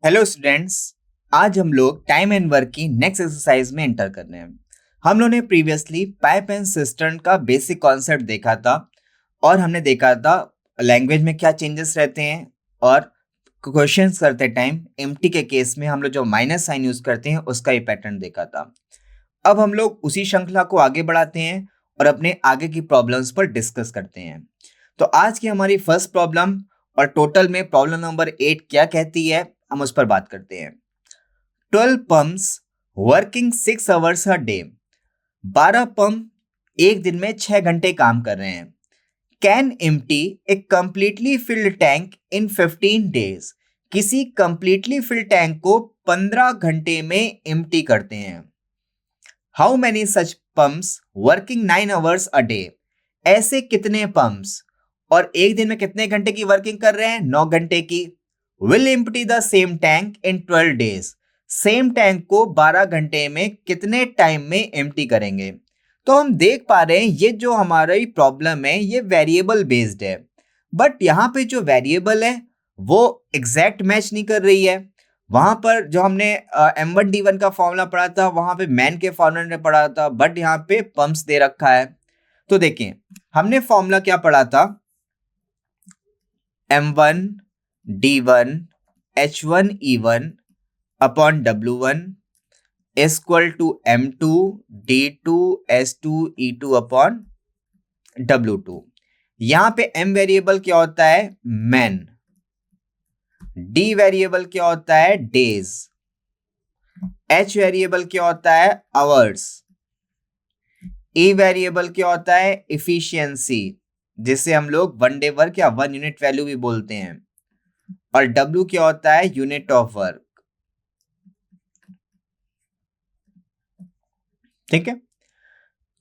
Hello students. आज हम लोग टाइम एंड वर्क की नेक्स्ट एक्सरसाइज में एंटर कर रहे हैं। हम लोगों ने प्रीवियसली पाइप एंड सिस्टर्न का बेसिक कॉन्सेप्ट देखा था और हमने देखा था लैंग्वेज में क्या चेंजेस रहते हैं और क्वेश्चंस करते टाइम एम्प्टी के केस में हम लोग जो माइनस साइन यूज करते हैं उसका ये पैटर्न देखा था। अब हम लोग उसी श्रृंखला को आगे बढ़ाते हैं और अपने आगे की प्रॉब्लम्स पर डिस्कस करते हैं। तो आज की हमारी फर्स्ट प्रॉब्लम और टोटल में प्रॉब्लम नंबर 8 क्या कहती है हम उस पर बात करते हैं। 12 pumps working 6 hours a day। 12 pump एक दिन में 6 घंटे काम कर रहे हैं। Can empty A completely filled tank in 15 days। किसी कंप्लीटली फिल्ड टैंक को 15 घंटे में एम्प्टी करते हैं। How many such pumps working 9 hours a day। ऐसे कितने पंप्स और एक दिन में कितने घंटे की वर्किंग कर रहे हैं? 9 घंटे की। Will empty the same tank in 12 days। Same tank को 12 घंटे में कितने टाइम में एम्प्टी करेंगे? तो हम देख पा रहे हैं ये जो हमारी प्रॉब्लम है ये वेरिएबल बेस्ड है, बट यहाँ पे जो वेरिएबल है वो एग्जैक्ट मैच नहीं कर रही है। वहां पर जो हमने M1D1 का फॉर्मूला पढ़ा था वहां पे मैन के फॉर्मूला ने पढ़ा था, बट यहाँ पे पंप्स दे रखा है। तो देखें हमने फॉर्मूला क्या पढ़ा था, M1D1 H1E1 upon W1 equal to M2D2 S2E2 upon W2। यहाँ पे M वेरिएबल क्या होता है? मैन। D वेरिएबल क्या होता है? डेज। H वेरिएबल क्या होता है? आवर्स। E वेरिएबल क्या होता है? इफिशियंसी, जिसे हम लोग वन डे वर्क या 1 यूनिट वैल्यू भी बोलते हैं। और W क्या होता है? Unit of work. ठीक है,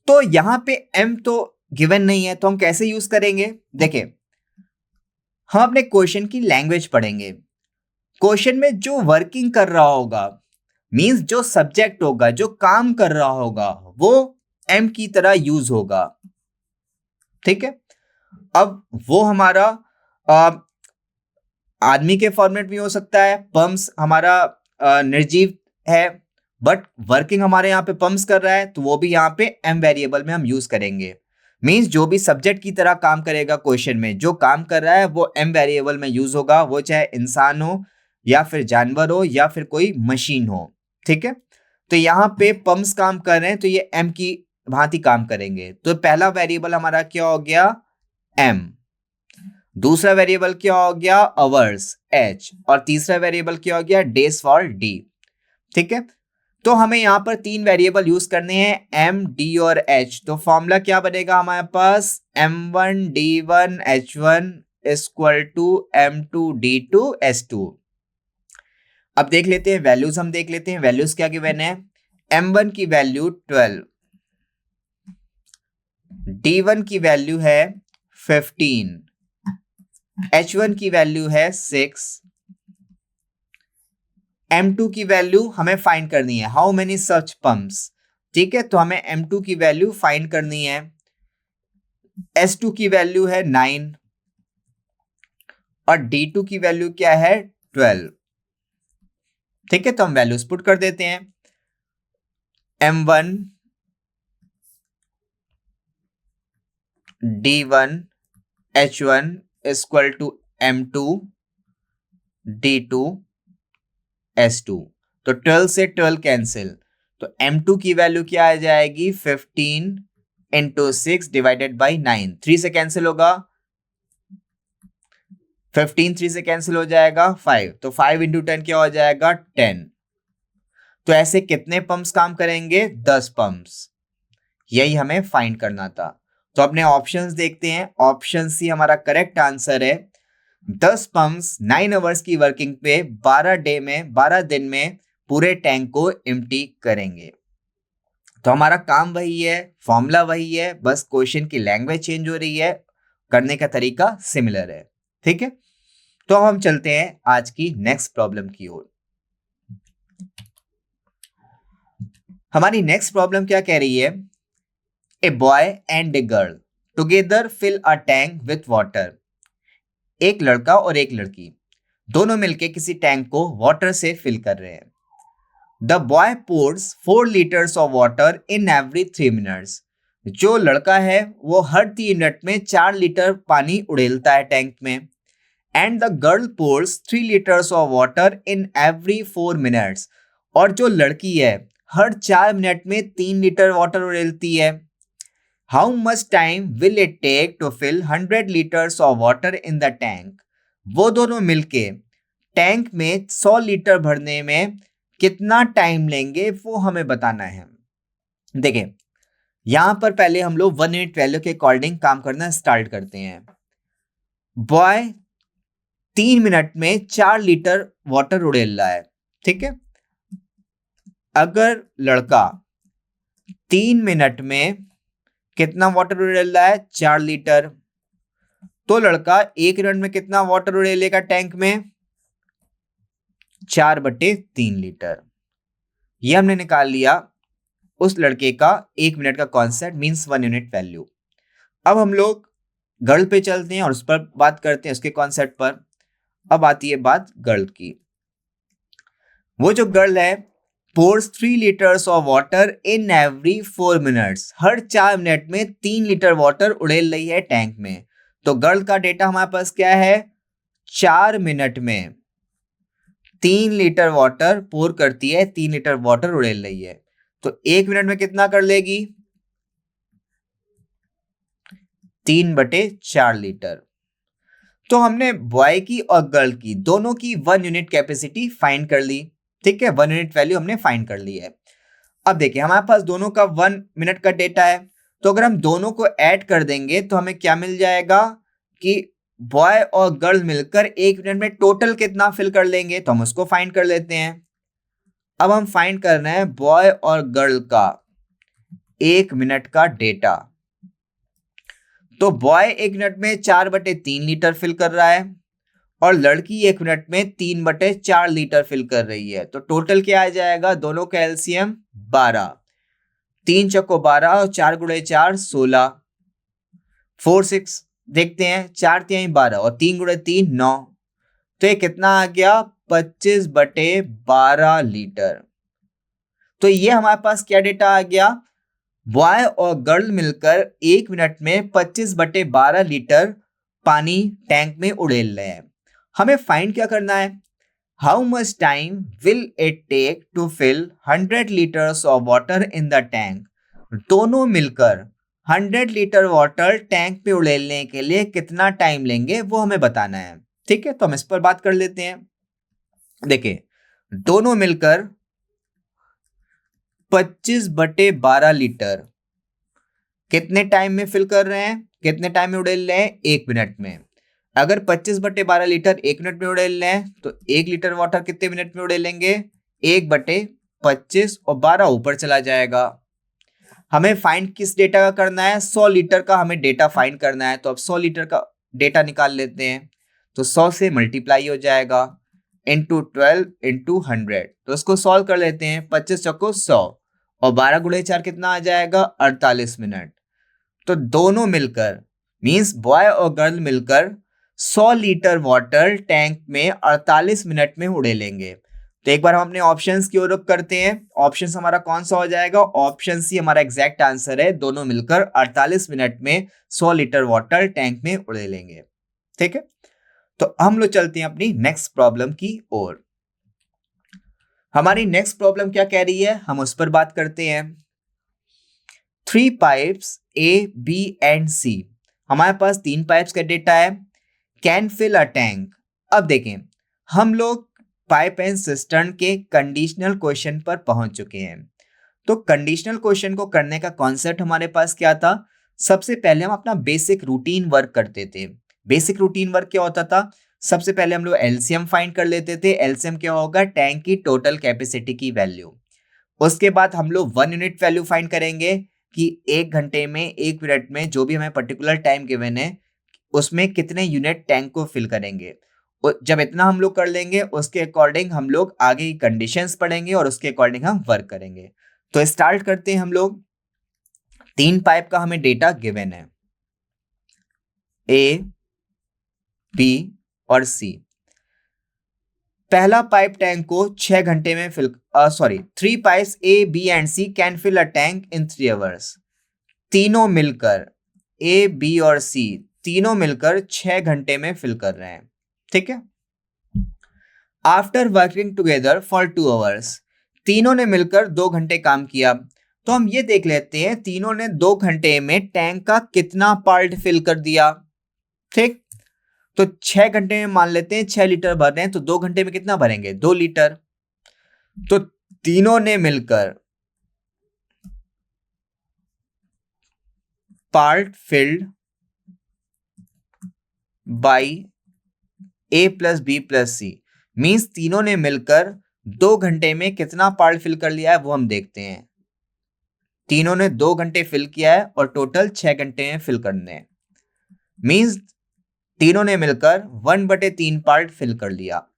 तो यहां पे M तो गिवन नहीं है, तो हम कैसे यूज करेंगे? देखिए हम अपने क्वेश्चन की लैंग्वेज पढ़ेंगे। क्वेश्चन में जो वर्किंग कर रहा होगा मींस जो सब्जेक्ट होगा, जो काम कर रहा होगा, वो M की तरह यूज होगा। ठीक है, अब वो हमारा आदमी के फॉर्मेट में हो सकता है। पंप्स हमारा निर्जीव है, बट वर्किंग हमारे यहाँ पे पंप्स कर रहा है, तो वो भी यहाँ पे M वेरिएबल में हम यूज करेंगे। मींस जो भी सब्जेक्ट की तरह काम करेगा क्वेश्चन में, जो काम कर रहा है वो M वेरिएबल में यूज होगा, वो चाहे इंसान हो या फिर जानवर हो या फिर कोई मशीन हो। ठीक है, तो यहाँ पे पंप्स काम कर रहे हैं तो ये M की भांति काम करेंगे। तो पहला वेरिएबल हमारा क्या हो गया? M। दूसरा वेरिएबल क्या हो गया? Hours H। और तीसरा वेरिएबल क्या हो गया? Days for D। ठीक है, तो हमें यहां पर 3 वेरिएबल यूज करने हैं, M, D और H। तो फॉर्मूला क्या बनेगा हमारे पास? M1D1 H1 equal to M2D2 S2। अब देख लेते हैं वैल्यूज, हम देख लेते हैं वैल्यूज क्या गिवन है। M1 की वैल्यू 12, D1 की वैल्यू है 15, H1 की वैल्यू है 6, M2 की वैल्यू हमें फाइंड करनी है। How many such pumps. ठीक है, तो हमें M2 की वैल्यू फाइंड करनी है। S2 की वैल्यू है 9 और D2 की वैल्यू क्या है? 12। ठीक है, तो हम वैल्यूज पुट कर देते हैं। M1 D1 H1 equal to M2 D2 S2। तो 12 से 12 कैंसिल, तो M2 की वैल्यू क्या आ जाएगी? 15 इंटू 6 डिवाइडेड बाई 9। 3 से कैंसिल होगा, 15 3 से कैंसिल हो जाएगा 5, तो 5 इंटू 10 क्या हो जाएगा? 10। तो ऐसे कितने पंप्स काम करेंगे? 10 पंप्स। यही हमें फाइंड करना था। तो अपने ऑप्शंस देखते हैं। ऑप्शन सी हमारा करेक्ट आंसर है। 10 पंप्स 9 आवर्स की वर्किंग पे 12 दिन में पूरे टैंक को एम्प्टी करेंगे। तो हमारा काम वही है, फॉर्मूला वही है, बस क्वेश्चन की लैंग्वेज चेंज हो रही है, करने का तरीका सिमिलर है। ठीक है, तो हम चलते हैं आज की नेक्स्ट प्रॉब्लम की ओर। हमारी नेक्स्ट प्रॉब्लम क्या कह रही है? A boy and a girl together fill a tank with water. एक लड़का और एक लड़की दोनों मिलके किसी टैंक को वाटर से फिल कर रहे हैं। The boy pores 4 litres of water in every 3 minutes. जो लड़का है वो हर 3 मिनट में 4 लीटर पानी उड़ेलता है टैंक में। And the girl pores 3 litres of water in every 4 minutes. और जो लड़की है हर 4 मिनट में 3 लीटर वाटर उड़ेलती है। How much time will it take to fill 100 litres of water in the tank. वो दोनों मिलके टैंक में 100 लीटर भरने में कितना टाइम लेंगे वो हमें बताना है। देखिए यहां पर पहले हम लोग 1 यूनिट वैल्यू के अकॉर्डिंग काम करना स्टार्ट करते हैं। बॉय 3 मिनट में 4 लीटर वाटर उड़ेल रहा है, ठीक है। अगर लड़का 3 मिनट में कितना वाटर उड़ेल रहा है, 4 लीटर, तो लड़का 1 मिनट में कितना वाटर उड़ेलेगा टैंक में, 4/3 लीटर। ये हमने निकाल लिया उस लड़के का 1 मिनट का कॉन्सेप्ट, मींस 1 यूनिट वैल्यू। अब हम लोग गर्ल पे चलते हैं और उस पर बात करते हैं, उसके कॉन्सेप्ट पर। अब आती है बात गर्ल की। वो जो गर्ल है pores 3 litres of water in every 4 minutes. Her 4 minute में 3 लीटर वाटर उड़ेल रही है टैंक में। तो गर्ल का डेटा हमारे पास क्या है, 4 मिनट में 3 लीटर वाटर पोर करती है, 3 लीटर वाटर उड़ेल रही है। तो 1 मिनट में कितना कर लेगी, 3/4 लीटर। तो हमने बॉय की और गर्ल की दोनों की 1 यूनिट कैपेसिटी फाइंड कर ली, ठीक है। 1 यूनिट वैल्यू हमने फाइंड कर ली है। अब देखिए हमारे पास दोनों का 1 मिनट का डेटा है, तो अगर हम दोनों को ऐड कर देंगे तो हमें क्या मिल जाएगा कि बॉय और गर्ल मिलकर 1 मिनट में टोटल कितना फिल कर लेंगे, तो हम उसको फाइंड कर लेते हैं। अब हम फाइंड कर रहे हैं बॉय और गर्ल का 1 मिनट का डेटा। तो बॉय 1 मिनट में 4/3 लीटर फिल कर रहा है और लड़की 1 मिनट में 3/4 लीटर फिल कर रही है। तो टोटल क्या आ जाएगा, दोनों का एलसीएम 12, 3 चौको 12 और 4 गुणे 4 16, 4 6 देखते हैं, 4 तिहाई 12 और 3 गुणे 3 9। तो ये कितना आ गया, 25/12 लीटर। तो ये हमारे पास क्या डेटा आ गया, बॉय और गर्ल मिलकर 1 मिनट में 25/12 लीटर पानी टैंक में उड़ेल रहे हैं। हमें फाइंड क्या करना है, how much time will it take to fill 100 litres of water in the tank. दोनों मिलकर 100 लीटर वाटर टैंक में उड़ेलने के लिए कितना टाइम लेंगे वो हमें बताना है, ठीक है। तो हम इस पर बात कर लेते हैं। देखिए दोनों मिलकर 25/12 लीटर कितने टाइम में फिल कर रहे हैं, कितने टाइम में उड़ेल रहे हैं, 1 मिनट में। अगर 25/12 लीटर 1 मिनट में उड़ेल रहे हैं तो 1 लीटर वाटर कितने मिनट में उड़ेलेंगे, 1/25 और 12 ऊपर चला जाएगा। हमें फाइंड किस डेटा का करना है, 100 लीटर का हमें डेटा फाइंड करना है। तो अब 100 लीटर का डेटा निकाल लेते हैं। तो 100 से मल्टीप्लाई हो जाएगा, इंटू 12 इंटू 100। तो इसको सॉल्व कर लेते हैं, 25 चौको 100 और 12 गुणे 4 कितना आ जाएगा, 48 मिनट। तो दोनों मिलकर मींस बॉय और गर्ल मिलकर 100 लीटर वाटर टैंक में 48 मिनट में उड़ेलेंगे। तो एक बार हम अपने ऑप्शंस की ओर रुख करते हैं। ऑप्शंस हमारा कौन सा हो जाएगा, ऑप्शन सी हमारा एग्जैक्ट आंसर है। दोनों मिलकर 48 मिनट में 100 लीटर वाटर टैंक में उड़ेलेंगे, ठीक है। तो हम लोग चलते हैं अपनी नेक्स्ट प्रॉब्लम की ओर। हमारी नेक्स्ट प्रॉब्लम क्या कह रही है, हम उस पर बात करते हैं। 3 pipes A, B and C। हमारे पास 3 पाइप्स का डेटा है, कैन फिल अ टैंक। अब देखें हम लोग पाइप एंड सिस्टर्न के कंडीशनल क्वेश्चन पर पहुंच चुके हैं। तो कंडीशनल क्वेश्चन को करने का कॉन्सेप्ट हमारे पास क्या था, सबसे पहले हम अपना बेसिक रूटीन वर्क करते थे। बेसिक रूटीन वर्क क्या होता था, सबसे पहले हम लोग एलसीएम फाइंड कर लेते थे। एलसीएम क्या होगा, टैंक की टोटल कैपेसिटी की वैल्यू। उसके बाद हम लोग 1 यूनिट वैल्यू फाइंड करेंगे कि 1 घंटे में 1 मिनट में जो भी हमें पर्टिकुलर टाइम गिवन है उसमें कितने यूनिट टैंक को फिल करेंगे। जब इतना हम लोग कर लेंगे उसके अकॉर्डिंग हम लोग आगे की कंडीशंस पढ़ेंगे और उसके अकॉर्डिंग हम वर्क करेंगे। तो स्टार्ट करते हैं हम लोग। 3 पाइप का हमें डेटा गिवन है, A, B और C। पहला पाइप टैंक को 6 घंटे में fill 3 pipes A B and C can fill a tank in 3 hours. तीनों मिलकर ए बी और सी तीनों मिलकर 6 घंटे में फिल कर रहे हैं, ठीक है। After working together for 2 hours, तीनों ने मिलकर 2 घंटे काम किया। तो हम ये देख लेते हैं तीनों ने 2 घंटे में टैंक का कितना पार्ट फिल कर दिया, ठीक। तो 6 घंटे में मान लेते हैं 6 लीटर भर रहे हैं, तो 2 घंटे में कितना भरेंगे, 2 लीटर। तो तीनों ने मिलकर part filled by A plus B plus C, means तीनों ने मिलकर 2 घंटे में कितना पार्ट फिल कर लिया है वो हम देखते हैं। तीनों ने 2 घंटे फिल किया है और टोटल 6 घंटे में फिल करने हैं, मीन्स तीनों ने मिलकर 1/3 पार्ट फिल कर लिया।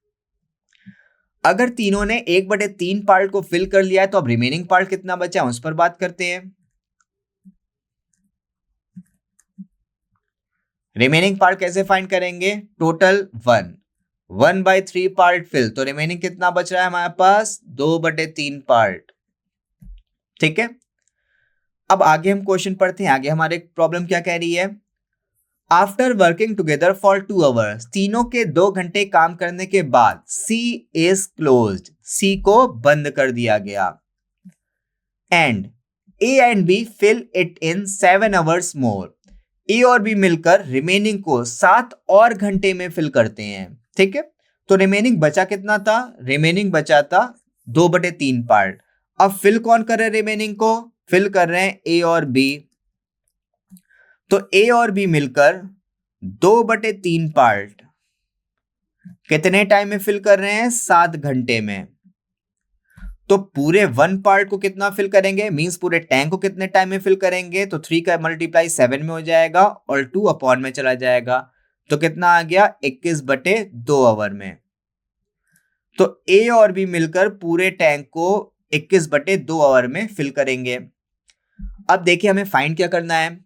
अगर तीनों ने 1/3 पार्ट को फिल कर लिया है तो अब रिमेनिंग पार्ट कितना बचा है उस पर बात करते हैं। रिमेनिंग पार्ट कैसे फाइंड करेंगे, टोटल 1/3 पार्ट फिल, तो रिमेनिंग कितना बच रहा है हमारे पास, 2/3 पार्ट, ठीक है। अब आगे हम क्वेश्चन पढ़ते हैं। आगे हमारे प्रॉब्लम क्या कह रही है, after working together for 2 hours, तीनों के 2 घंटे काम करने के बाद सी इज क्लोज्ड, सी को बंद कर दिया गया, and A and B fill it in 7 hours more, A और बी मिलकर रिमेनिंग को 7 और घंटे में फिल करते हैं, ठीक है। तो रिमेनिंग बचा कितना था, रिमेनिंग बचा था 2/3 पार्ट। अब फिल कौन कर रहे हैं, रिमेनिंग को फिल कर रहे हैं ए और बी। तो ए और बी मिलकर 2/3 पार्ट कितने टाइम में फिल कर रहे हैं, 7 घंटे में। तो पूरे 1 पार्ट को कितना फिल करेंगे, मींस पूरे टैंक को कितने टाइम में फिल करेंगे, तो 3 का मल्टीप्लाई 7 में हो जाएगा और 2 अपॉन में चला जाएगा, तो कितना आ गया 21/2 आवर में। तो ए और बी मिलकर पूरे टैंक को 21/2 आवर में फिल करेंगे। अब देखिए हमें फाइंड क्या करना है,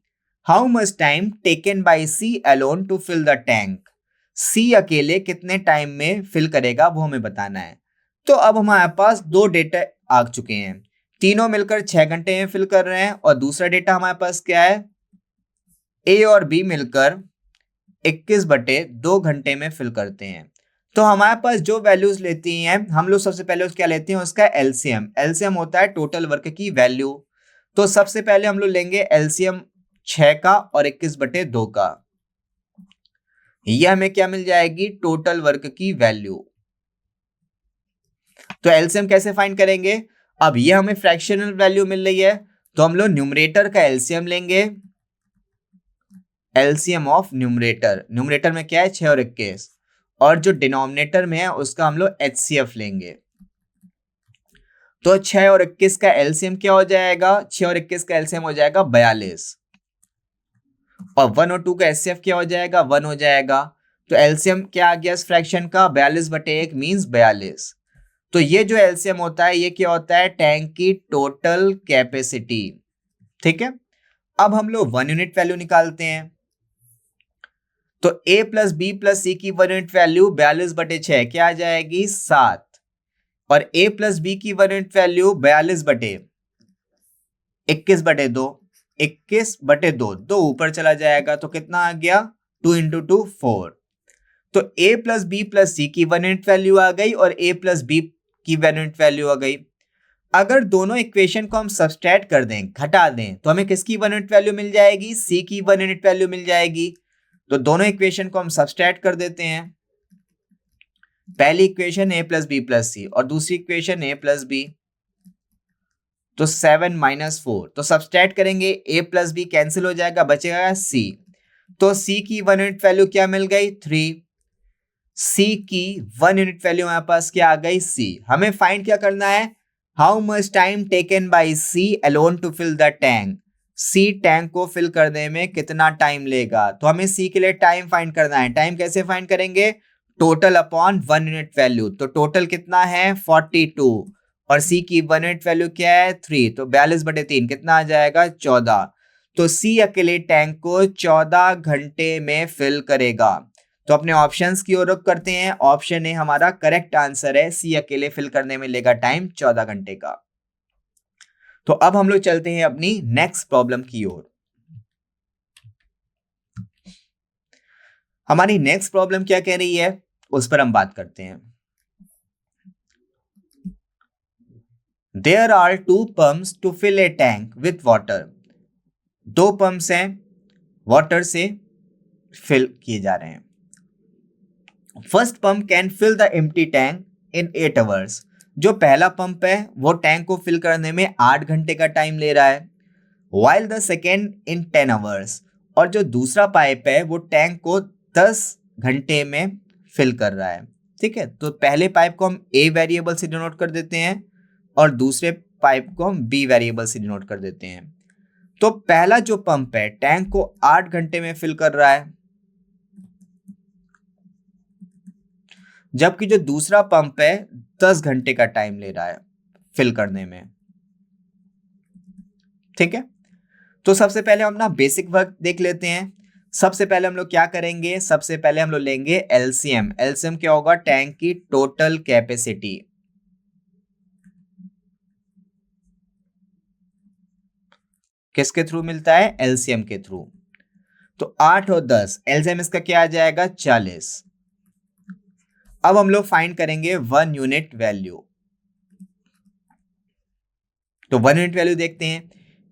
how much time taken by C alone to fill the tank, C अकेले कितने टाइम में फिल करेगा वो हमें बताना है। तो अब हमारे पास 2 डेटा आ चुके हैं, तीनों मिलकर 6 घंटे में फिल कर रहे हैं, और दूसरा डेटा हमारे पास क्या है, ए और बी मिलकर 21/2 घंटे में फिल करते हैं। तो हमारे पास जो वैल्यूज लेती हैं हम लोग सबसे पहले क्या लेते हैं, उसका एलसीएम। एलसीएम होता है टोटल वर्क की वैल्यू। तो सबसे पहले हम लोग लेंगे एलसीएम 6 का और 21/2 का, यह हमें क्या मिल जाएगी, टोटल वर्क की वैल्यू। तो एलसीएम कैसे फाइंड करेंगे, अब ये हमें फ्रैक्शनल वैल्यू मिल रही है, तो हम लोग न्यूमरेटर का एलसीएम लेंगे, एलसीएम ऑफ न्यूमरेटर, न्यूमरेटर में क्या है 6 और 21, और जो डिनोमिनेटर में है उसका हम लोग एचसीएफ लेंगे। तो 6 और 21 का एलसीएम क्या हो जाएगा, 6 और 21 का एलसीएम हो जाएगा 42, और 1 और 2 का एचसीएफ क्या हो जाएगा, 1 हो जाएगा। तो एलसीएम क्या आ गया इस फ्रैक्शन का, 42/1 मींस 42। तो ये जो एलसीएम होता है ये क्या होता है, टैंक की टोटल कैपेसिटी, ठीक है। अब हम लोग 1 यूनिट वैल्यू निकालते हैं। तो a प्लस बी प्लस सी की 1 यूनिट वैल्यू 42/6 क्या आ जाएगी, 7, और a प्लस बी की 1 यूनिट वैल्यू 42/21/2, 21/2, 2 ऊपर चला जाएगा तो कितना आ गया, 2 × 2 4। तो a प्लस बी प्लस सी की 1 यूनिट वैल्यू आ गई और a प्लस बी की 1 यूनिट वैल्यू आ गई। अगर दोनों इक्वेशन को हम सब्सट्रैक्ट कर दें, घटा दें, तो हमें किसकी 1 यूनिट वैल्यू मिल जाएगी, c की 1 यूनिट वैल्यू मिल जाएगी। तो दोनों इक्वेशन को हम सब्सट्रैक्ट कर देते हैं। पहली equation a plus B plus C और दूसरी इक्वेशन a प्लस बी, तो 7 - 4, तो सब्सट्रैक्ट करेंगे a प्लस बी कैंसिल हो जाएगा, बचेगा c। तो c की 1 यूनिट वैल्यू क्या मिल गई, 3। c की 1 यूनिट वैल्यू हमारे पास क्या आ गई, c। हमें फाइंड क्या करना है, how much time taken by c alone to fill the tank, C tank को फिल करने में कितना टाइम लेगा। तो हमें सी के लिए टाइम फाइंड करना है। टाइम कैसे फाइंड करेंगे, टोटल अपॉन 1 यूनिट वैल्यू। तो टोटल कितना है 42, और सी की 1 यूनिट वैल्यू क्या है 3, तो 42/3 कितना आ जाएगा 14। तो सी अकेले टैंक को 14 घंटे में फिल करेगा। तो अपने ऑप्शंस की ओर रुख करते हैं। ऑप्शन ए हमारा करेक्ट आंसर है, सी अकेले फिल करने में लेगा टाइम 14 घंटे का। तो अब हम लोग चलते हैं अपनी नेक्स्ट प्रॉब्लम की ओर। हमारी नेक्स्ट प्रॉब्लम क्या कह रही है उस पर हम बात करते हैं। There are two pumps to fill a tank with water. दो पंप्स हैं, वाटर से फिल किए जा रहे हैं। First pump can fill the empty tank in 8 hours. जो पहला पंप है वो टैंक को फिल करने में 8 घंटे का टाइम ले रहा है, while the second in 10 hours. और जो दूसरा पाइप है वो टैंक को 10 घंटे में फिल कर रहा है। ठीक है, तो पहले पाइप को हम ए वेरिएबल से डिनोट कर देते हैं और दूसरे पाइप को हम बी वेरिएबल से डिनोट कर देते हैं। तो पहला जो पंप है टैंक को 8 घंटे में फिल कर रहा है, जबकि जो दूसरा पंप है 10 घंटे का टाइम ले रहा है फिल करने में। ठीक है, तो सबसे पहले हम ना बेसिक वर्क देख लेते हैं। सबसे पहले हम लोग क्या करेंगे, सबसे पहले हम लोग लेंगे एलसीएम। एलसीएम क्या होगा, टैंक की टोटल कैपेसिटी। किसके थ्रू मिलता है, एलसीएम के थ्रू। तो 8 और 10, एलसीएम इसका क्या आ जाएगा, 40। अब हम लोग फाइंड करेंगे 1 यूनिट वैल्यू। तो 1 यूनिट वैल्यू देखते हैं।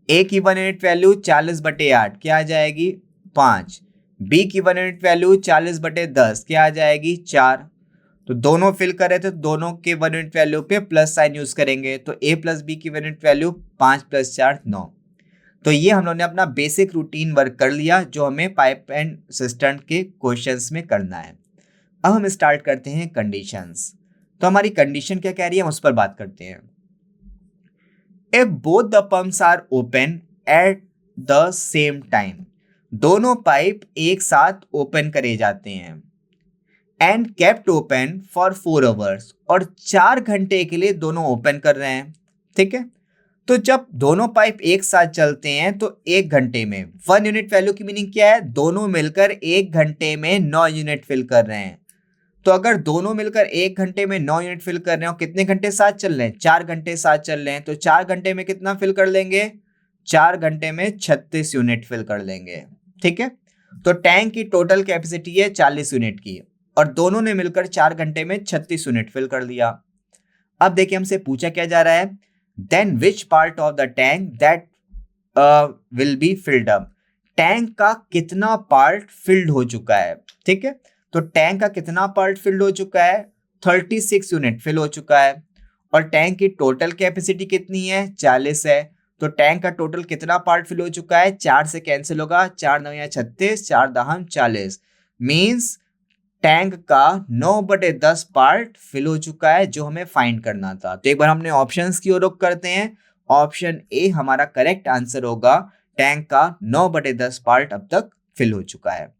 ए की 1 यूनिट वैल्यू 40/8 क्या आ जाएगी, 5। बी की 1 यूनिट वैल्यू 40/10 क्या आ जाएगी, 4। तो दोनों फिल करे तो दोनों के 1 यूनिट वैल्यू पे प्लस साइन यूज करेंगे। तो ए प्लस बी की 1 यूनिट वैल्यू 5 + 4 9। तो ये हम लोगों ने अपना बेसिक रूटीन वर्क कर लिया जो हमें पाइप एंड सिस्टम के क्वेश्चंस में करना है। अब हम स्टार्ट करते हैं कंडीशंस। तो हमारी कंडीशन क्या कह रही है हम उस पर बात करते हैं। If both the pumps are open at the same time, दोनों पाइप एक साथ ओपन करे जाते हैं, and kept open for 4 hours, और 4 घंटे के लिए दोनों ओपन कर रहे हैं। ठीक है, तो जब दोनों पाइप एक साथ चलते हैं तो 1 घंटे में 1 यूनिट वैल्यू की मीनिंग क्या है, दोनों मिलकर 1 घंटे में 9 यूनिट फिल कर रहे हैं। तो अगर दोनों मिलकर 1 घंटे में 9 यूनिट फिल कर रहे हो, कितने घंटे साथ चल रहे हैं, 4 घंटे साथ चल रहे हैं। तो 4 घंटे में कितना फिल कर लेंगे, 4 घंटे में 36 यूनिट फिल कर लेंगे। ठीक है, तो टैंक की टोटल कैपेसिटी है 40 यूनिट की, और दोनों ने मिलकर 4 घंटे में 36 यूनिट फिल कर दिया। अब देखिए हमसे पूछा क्या जा रहा है, then which part of the tank that will be filled up. Tank का कितना पार्ट फिल्ड हो चुका है। ठीक है, तो टैंक का कितना पार्ट फिल्ड हो चुका है, 36 यूनिट फिल हो चुका है। और टैंक की टोटल कैपेसिटी कितनी है, 40 है। तो टैंक का टोटल कितना पार्ट फिल हो चुका है, 4 से कैंसिल होगा, 4 9 या 36, 4 दहम 40, मीन्स टैंक का 9/10 पार्ट फिल हो चुका है जो हमें फाइंड करना था। तो एक बार हमने ऑप्शंस की ओर रुख करते हैं। ऑप्शन ए हमारा करेक्ट आंसर होगा, टैंक का 9/10 पार्ट अब तक फिल हो चुका है।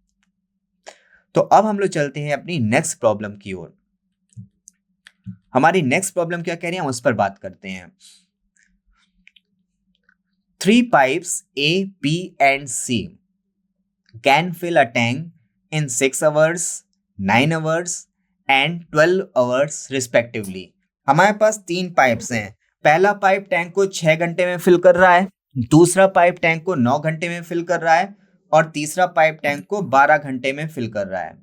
तो अब हम लोग चलते हैं अपनी नेक्स्ट प्रॉब्लम की ओर। हमारी नेक्स्ट प्रॉब्लम क्या कह रही है हम उस पर बात करते हैं। 3 pipes A, B and C can fill a tank in 6 hours, 9 hours and 12 hours respectively. हमारे पास 3 पाइप्स हैं। पहला पाइप टैंक को 6 घंटे में फिल कर रहा है, दूसरा पाइप टैंक को 9 घंटे में फिल कर रहा है, और तीसरा पाइप टैंक को 12 घंटे में फिल कर रहा है।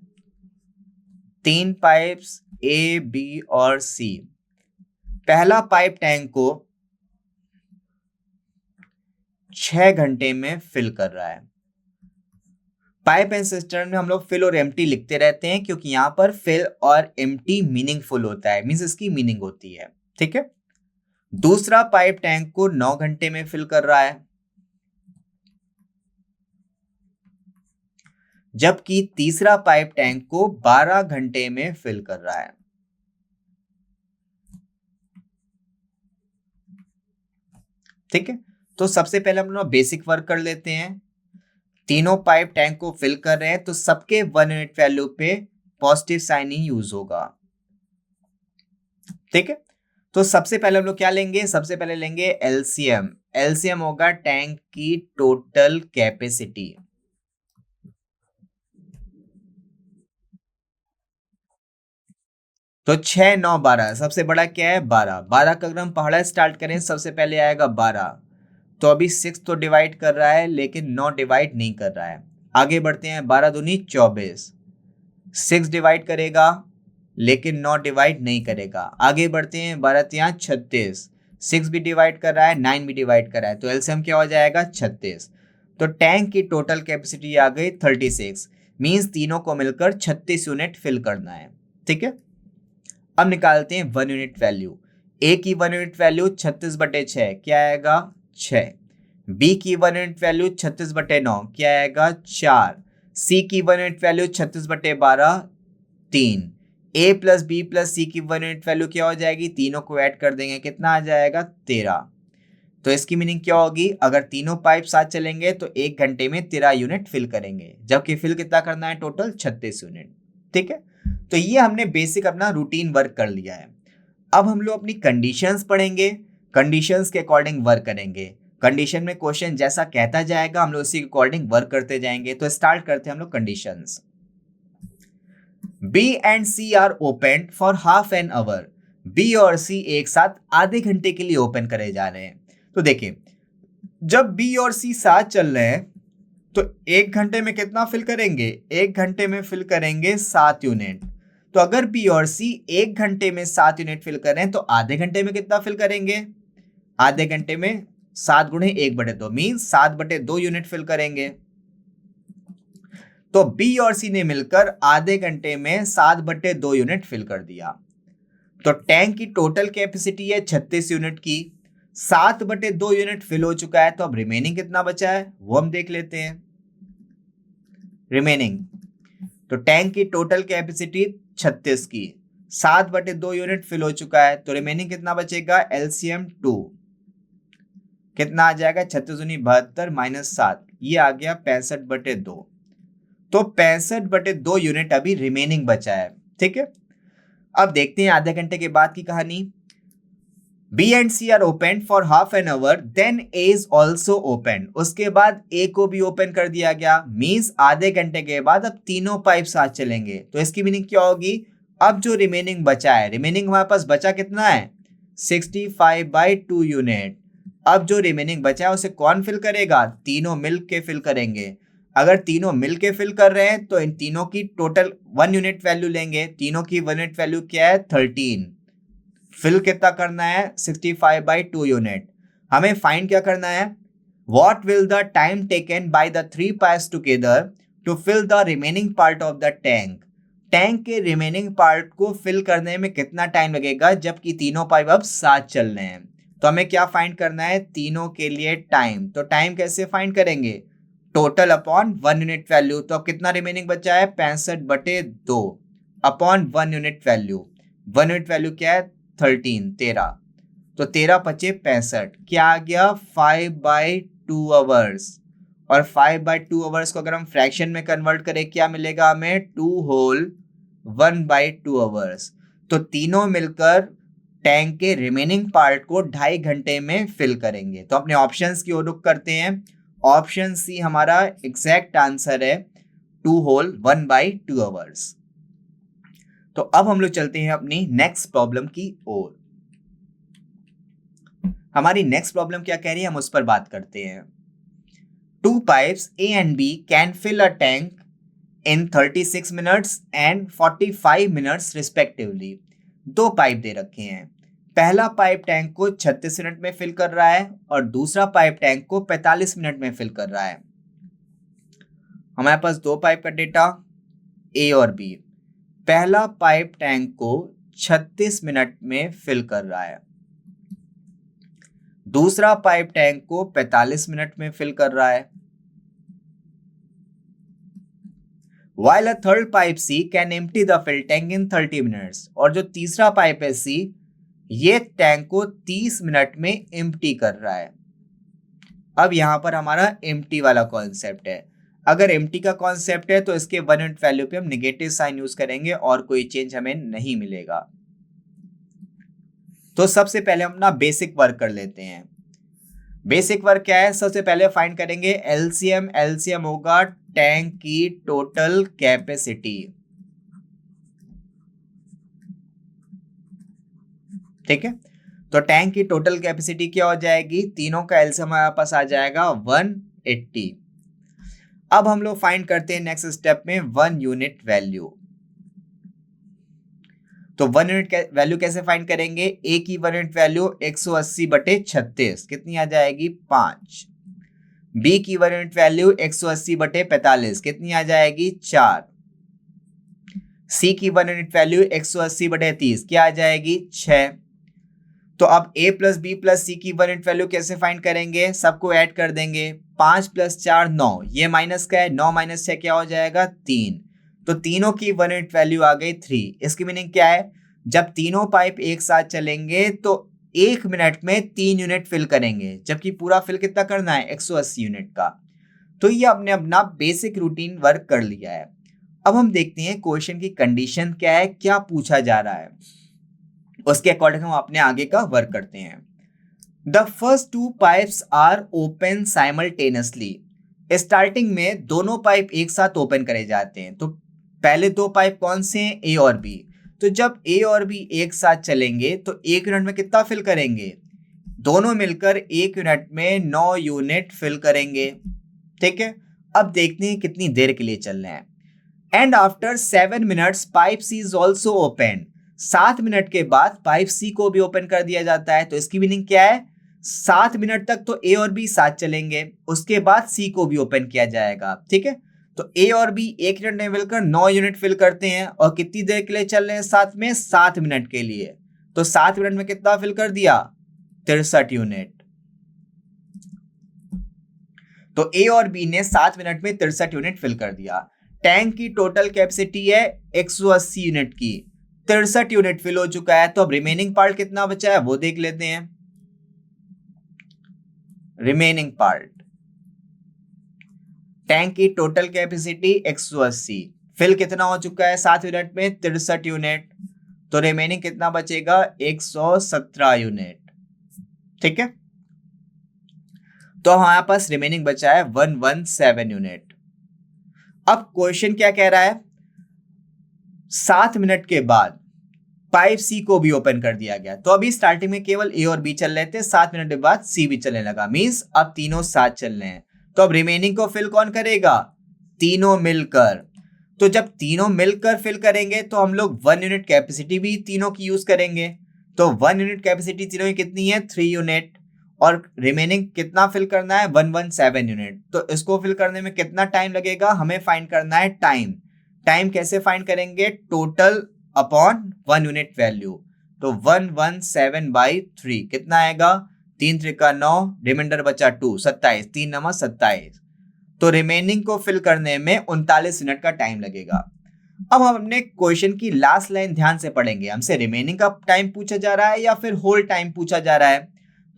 3 पाइप्स ए, बी और सी। पहला पाइप टैंक को 6 घंटे में फिल कर रहा है। पाइप एंड सिस्टम में हम लोग फिल और एम्प्टी लिखते रहते हैं क्योंकि यहाँ पर फिल और एम्प्टी मीनिंगफुल होता है, मींस इसकी मीनिंग होती है। ठीक है, दूसरा पाइप टैंक को 9 घंटे में फिल कर रहा है, जबकि तीसरा पाइप टैंक को 12 घंटे में फिल कर रहा है। ठीक है, तो सबसे पहले हम लोग बेसिक वर्क कर लेते हैं। तीनों पाइप टैंक को फिल कर रहे हैं तो सबके 1 यूनिट वैल्यू पे पॉजिटिव साइन ही यूज होगा। ठीक है, तो सबसे पहले हम लोग क्या लेंगे, सबसे पहले लेंगे एलसीएम। एलसीएम होगा टैंक की टोटल कैपेसिटी। तो 6 9 12, सबसे बड़ा क्या है 12। 12 का अगर हम पहाड़ा स्टार्ट करें सबसे पहले आएगा 12। तो अभी 6 तो डिवाइड कर रहा है लेकिन 9 डिवाइड नहीं कर रहा है। आगे बढ़ते हैं, 12 दूनी 24, 6 डिवाइड करेगा लेकिन 9 डिवाइड नहीं करेगा। आगे बढ़ते हैं, 12 तिया 36, 6 भी डिवाइड कर रहा है, 9 भी डिवाइड कर रहा है, तो एलसीएम क्या हो जाएगा 36। तो टैंक की टोटल कैपेसिटी आ गई 36, मींस तीनों को मिलकर 36 यूनिट फिल करना है। ठीक है, अब निकालते हैं 1 यूनिट वैल्यू। ए की 1 यूनिट वैल्यू 36/6 क्या आएगा 6। बी की 1 यूनिट वैल्यू 36/9 क्या आएगा 4। सी की 1 यूनिट वैल्यू 36/12 3। ए प्लस बी प्लस सी की 1 यूनिट वैल्यू क्या हो जाएगी, तीनों को ऐड कर देंगे, कितना आ जाएगा 13। तो इसकी मीनिंग क्या होगी, अगर तीनों पाइप साथ चलेंगे तो 1 घंटे में 13 यूनिट फिल करेंगे, जबकि फिल कितना करना है टोटल 36 यूनिट। ठीक है, तो ये हमने बेसिक अपना रूटीन वर्क कर लिया है। अब हम लोग अपनी कंडीशंस पढ़ेंगे, कंडीशंस के अकॉर्डिंग वर्क करेंगे। कंडीशन में क्वेश्चन जैसा कहता जाएगा हम लोग उसी के अकॉर्डिंग वर्क करते जाएंगे। तो स्टार्ट करते हैं हम लोग conditions. B and C are open for half an hour. B और सी एक साथ आधे घंटे के लिए ओपन करे जा रहे हैं। तो देखिए, जब बी और सी साथ चल रहे हैं तो 1 घंटे में कितना फिल करेंगे, 1 घंटे में फिल करेंगे 7 यूनिट। तो अगर बी और सी 1 घंटे में 7 यूनिट फिल करें तो आधे घंटे में कितना फिल करेंगे, आधे घंटे में 7 गुणे 1/2 मीन्स 7/2 यूनिट फिल करेंगे। तो बी और सी ने मिलकर आधे घंटे में 7/2 यूनिट फिल कर दिया। तो टैंक की टोटल कैपेसिटी है 36 यूनिट की, 7/2 यूनिट फिल हो चुका है। तो अब रिमेनिंग कितना बचा है वो हम देख लेते हैं। रिमेनिंग, तो टैंक की टोटल कैपेसिटी 36 की, 7/2 यूनिट फिल हो चुका है। तो रिमेनिंग कितना बचेगा, एलसीएम 2 कितना आ जाएगा, 36 दूनी 72 माइनस 7, ये आ गया 65/2। तो 65/2 यूनिट अभी रिमेनिंग बचा है। ठीक है, अब देखते हैं आधे घंटे के बाद की कहानी। B and C are opened for half an hour, then A is also opened. उसके बाद A को भी ओपन कर दिया गया, मींस आधे घंटे के बाद अब तीनों पाइप साथ चलेंगे। तो इसकी मीनिंग क्या होगी, अब जो रिमेनिंग बचा है, रिमेनिंग हमारे पास बचा कितना है 65/2 यूनिट। अब जो रिमेनिंग बचा है उसे कौन फिल करेगा, तीनों मिल के फिल करेंगे। अगर तीनों मिल के फिल कर रहे हैं तो इन तीनों की टोटल 1 यूनिट वैल्यू लेंगे। तीनों की 1 यूनिट वैल्यू क्या है 13। फिल कितना करना है 65/2 यूनिट। हमें फाइंड क्या करना है, what will the time taken by the 3 pipes together to fill the remaining part of the tank. Tank के रिमेनिंग पार्ट को फिल करने में कितना टाइम लगेगा जबकि तीनों पाइप अब साथ चल रहे हैं। तो हमें क्या फाइंड करना है, तीनों के लिए टाइम। तो टाइम कैसे फाइंड करेंगे, टोटल अपॉन 1 यूनिट वैल्यू। तो अब कितना रिमेनिंग बचा है 65/2 upon 1 unit value. 1 unit value क्या है 13। तो 13 पचे 65, क्या आ गया 5/2 आवर्स। और 5/2 आवर्स को अगर हम फ्रैक्शन में कन्वर्ट करें क्या मिलेगा हमें 2 होल 1/2 आवर्स। तो तीनों मिलकर टैंक के रिमेनिंग पार्ट को 2.5 घंटे में फिल करेंगे। तो अपने ऑप्शंस की ओर रुख करते हैं। ऑप्शन सी हमारा एग्जैक्ट आंसर है, 2 होल 1/2 आवर्स। तो अब हम लोग चलते हैं अपनी नेक्स्ट प्रॉब्लम की ओर। हमारी नेक्स्ट प्रॉब्लम क्या कह रही है हम उस पर बात करते हैं। 2 pipes A and B can fill a tank in 36 minutes and 45 minutes respectively। 2 pipe दे रखे हैं, पहला पाइप टैंक को 36 मिनट में फिल कर रहा है और दूसरा पाइप टैंक को 45 मिनट में फिल कर रहा है। हमारे पास 2 पाइप का डेटा A और B। पहला पाइप टैंक को 36 मिनट में फिल कर रहा है, दूसरा पाइप टैंक को 45 मिनट में फिल कर रहा है। While a third pipe C can empty the fill tank in 30 minutes। और जो तीसरा पाइप है C, ये टैंक को 30 मिनट में एम्प्टी कर रहा है। अब यहां पर हमारा एम्प्टी वाला कॉन्सेप्ट है। अगर एम्प्टी का कॉन्सेप्ट है तो इसके 1 यूनिट वैल्यू पे हम नेगेटिव साइन यूज करेंगे और कोई चेंज हमें नहीं मिलेगा। तो सबसे पहले हम अपना बेसिक वर्क कर लेते हैं। बेसिक वर्क क्या है, सबसे पहले फाइंड करेंगे एलसीएम। एलसीएम होगा टैंक की टोटल कैपेसिटी। ठीक है, तो टैंक की टोटल कैपेसिटी क्या हो जाएगी, तीनों का एलसीएम हमारे पास आ जाएगा 180। अब हम लोग फाइंड करते हैं नेक्स्ट स्टेप में 1 यूनिट वैल्यू। तो 1 यूनिट वैल्यू कैसे फाइंड करेंगे, ए की 1 यूनिट वैल्यू 180/36 कितनी आ जाएगी 5। बी की 1 यूनिट वैल्यू 180/45 कितनी आ जाएगी 4। सी की 1 यूनिट वैल्यू 180/30 क्या आ जाएगी 6। तो अब a प्लस बी प्लस सी की 1 यूनिट वैल्यू कैसे फाइंड करेंगे, सबको ऐड कर देंगे, 5 + 4 9, ये माइनस का है, 9 - 6 क्या हो जाएगा 3। तो तीनों की 1 यूनिट वैल्यू आ गई 3। इसकी मीनिंग क्या है, जब तीनों पाइप एक साथ चलेंगे तो 1 मिनट में 3 यूनिट फिल करेंगे, जबकि पूरा फिल कितना करना है 180 यूनिट का। तो ये हमने अपना बेसिक रूटीन वर्क कर लिया है। अब हम देखते हैं क्वेश्चन की कंडीशन क्या है, क्या पूछा जा रहा है, उसके अकॉर्डिंग हम अपने आगे का वर्क करते हैं। The first 2 pipes are open simultaneously. Starting में दोनों पाइप एक साथ ओपन करे जाते हैं। तो पहले 2 पाइप कौन से हैं, ए और बी। तो जब ए और बी एक साथ चलेंगे तो 1 यूनिट में कितना फिल करेंगे, दोनों मिलकर 1 यूनिट में 9 यूनिट फिल करेंगे। ठीक है, अब देखते हैं कितनी देर के लिए चल रहे हैं। And after 7 minutes pipe C is also open. 7 minute के बाद पाइप सी को भी ओपन कर दिया जाता है। तो इसकी मीनिंग क्या है, 7 मिनट तक तो ए और बी साथ चलेंगे, उसके बाद सी को भी ओपन किया जाएगा। ठीक है, तो ए और बी 1 यूनिट में मिलकर 9 यूनिट फिल करते हैं और कितनी देर के लिए चल रहे हैं साथ में, 7 मिनट के लिए। तो 7 मिनट में कितना फिल कर दिया 63 यूनिट। तो ए और बी ने 7 मिनट में 63 यूनिट फिल कर दिया। टैंक की टोटल कैपेसिटी है 180 यूनिट की, 63 यूनिट फिल हो चुका है। तो अब रिमेनिंग पार्ट कितना बचा है वो देख लेते हैं। रिमेनिंग पार्ट, टैंक की टोटल कैपेसिटी 180, फिल कितना हो चुका है 7 मिनट में 63 यूनिट। तो रिमेनिंग कितना बचेगा 117 यूनिट। ठीक है, तो हमारे पास रिमेनिंग बचा है 117 यूनिट। अब क्वेश्चन क्या कह रहा है, 7 मिनट के बाद पाइप सी को भी ओपन कर दिया गया। तो अभी स्टार्टिंग में केवल ए और बी चल रहे थे, 7 मिनट के बाद सी भी चलने लगा, मींस अब तीनों साथ चल रहे हैं। तो अब रिमेनिंग को फिल कौन करेगा, तीनों मिलकर। तो जब तीनों मिलकर फिल करेंगे तो हम लोग 1 यूनिट कैपेसिटी भी तीनों की यूज करेंगे। तो 1 यूनिट कैपेसिटी तीनों की कितनी है 3 यूनिट, और रिमेनिंग कितना फिल करना है 117 यूनिट। तो इसको फिल करने में कितना टाइम लगेगा, हमें फाइंड करना है टाइम। टाइम कैसे फाइंड करेंगे, टोटल अपॉन 1 यूनिट वैल्यू। तो 117/3 कितना आएगा, 3 × 3 = 9, रिमाइंडर बचा 2, 27, 3 × 9 = 27। तो रिमेनिंग को फिल करने में 39 मिनट का टाइम लगेगा। अब हम अपने क्वेश्चन की लास्ट लाइन ध्यान से पढ़ेंगे, हमसे रिमेनिंग का टाइम पूछा जा रहा है या फिर होल टाइम पूछा जा रहा है।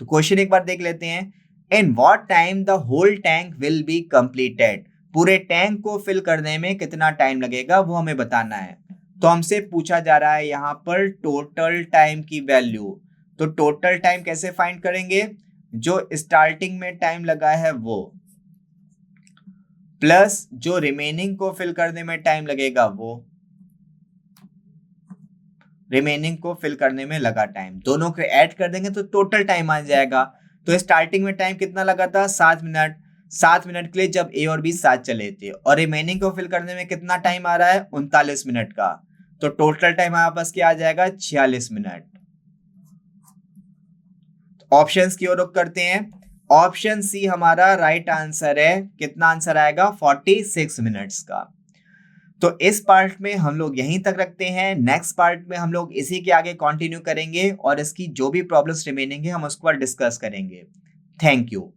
तो क्वेश्चन एक बार देख लेते हैं। In what time the whole tank will be completed. पूरे टैंक को फिल करने में कितना टाइम लगेगा वो हमें बताना है। तो हमसे पूछा जा रहा है यहाँ पर टोटल टाइम की वैल्यू। तो टोटल टाइम कैसे फाइंड करेंगे, जो स्टार्टिंग में टाइम लगा है वो प्लस जो रिमेनिंग को फिल करने में टाइम लगेगा वो, रिमेनिंग को फिल करने में लगा टाइम, दोनों को ऐड कर देंगे तो टोटल टाइम आ जाएगा। तो स्टार्टिंग में टाइम कितना लगा था 7 मिनट, 7 मिनट के लिए जब ए और बी साथ चले थे, और रिमेनिंग को फिल करने में कितना टाइम आ रहा है 39 मिनट का। तो टोटल टाइम हमारे पास क्या आ जाएगा 46 मिनट। ऑप्शंस की ओर रुख करते हैं। ऑप्शन सी हमारा राइट आंसर है। कितना आंसर आएगा 46 मिनट्स का। तो इस पार्ट में हम लोग यहीं तक रखते हैं। नेक्स्ट पार्ट में हम लोग इसी के आगे कंटिन्यू करेंगे और इसकी जो भी प्रॉब्लम्स रिमेनिंग है हम उसको डिस्कस करेंगे। Thank you.